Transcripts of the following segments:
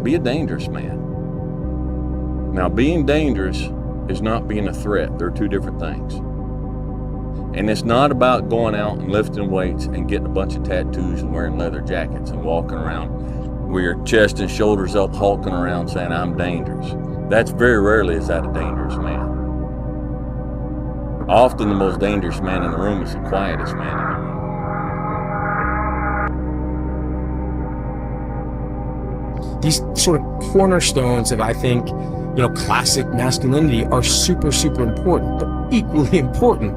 be a dangerous man. Now, being dangerous is not being a threat. They're two different things. And it's not about going out and lifting weights and getting a bunch of tattoos and wearing leather jackets and walking around with your chest and shoulders up, hulking around saying, I'm dangerous. That's very rarely is that a dangerous man. Often the most dangerous man in the room is the quietest man in the room. These sort of cornerstones of, I think, classic masculinity are super, super important. But equally important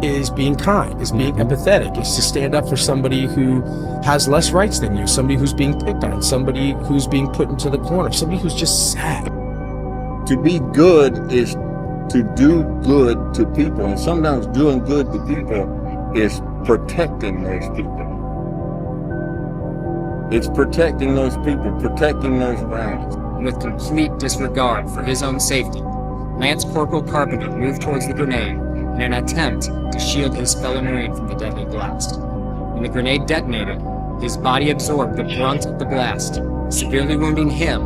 is being kind, is being empathetic, is to stand up for somebody who has less rights than you, somebody who's being picked on, somebody who's being put into the corner, somebody who's just sad. To be good is to do good to people, and sometimes doing good to people is protecting those people. It's protecting those people, protecting those around us. With complete disregard for his own safety, Lance Corporal Carpenter moved towards the grenade in an attempt to shield his fellow Marine from the deadly blast. When the grenade detonated, his body absorbed the brunt of the blast, severely wounding him,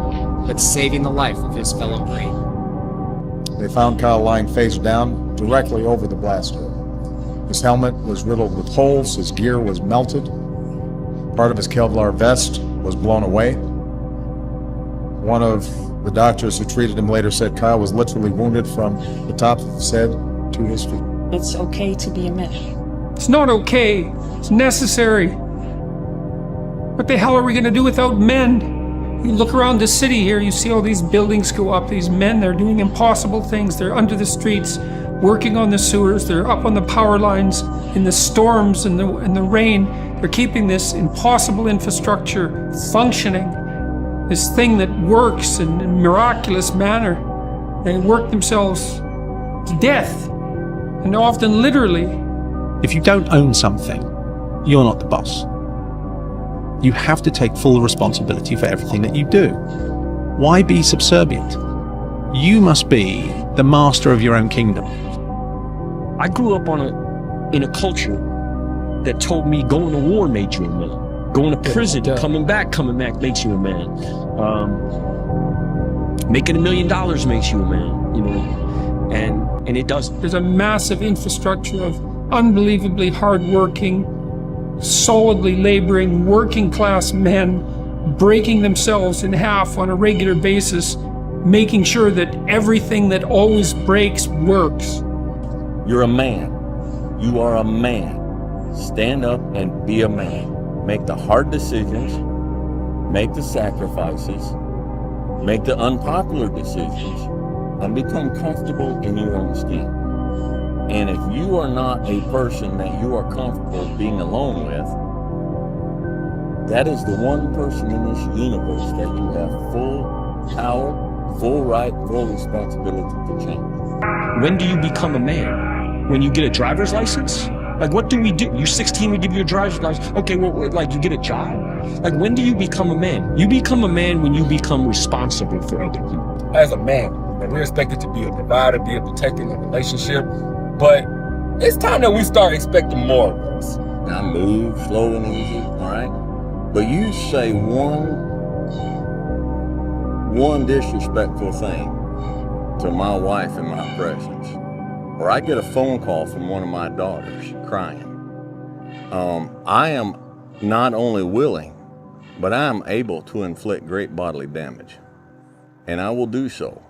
but saving the life of his fellow Marine. They found Kyle lying face down directly over the blaster. His helmet was riddled with holes, his gear was melted, part of his Kevlar vest was blown away. One of the doctors who treated him later said Kyle was literally wounded from the top of his head to his feet. It's okay to be a man. It's not okay. It's necessary. What the hell are we going to do without men? You look around the city here, you see all these buildings go up. These men, they're doing impossible things. They're under the streets, working on the sewers. They're up on the power lines in the storms and the rain. They're keeping this impossible infrastructure functioning. This thing that works in a miraculous manner. They work themselves to death, and often literally. If you don't own something, you're not the boss. You have to take full responsibility for everything that you do. Why be subservient? You must be the master of your own kingdom. I grew up in a culture that told me going to war made you a man. Going to prison, coming back makes you a man. Making $1 million makes you a man, and it doesn't. There's a massive infrastructure of unbelievably hardworking, solidly laboring, working class men breaking themselves in half on a regular basis, making sure that everything that always breaks works. You're a man. You are a man. Stand up and be a man. Make the hard decisions, make the sacrifices, make the unpopular decisions, and become comfortable in your own skin. And if you are not a person that you are comfortable being alone with, that is the one person in this universe that you have full power, full right, full responsibility to change. When do you become a man? When you get a driver's license? Like, what do we do? You're 16, we give you a driver's license. Okay, well, like, you get a job? Like, when do you become a man? You become a man when you become responsible for other people. As a man, we're expected to be a provider, be a protector in a relationship, but it's time that we start expecting more of us. Now move slow and easy, all right? But you say one disrespectful thing to my wife in my presence, or I get a phone call from one of my daughters crying, I am not only willing, but I am able to inflict great bodily damage. And I will do so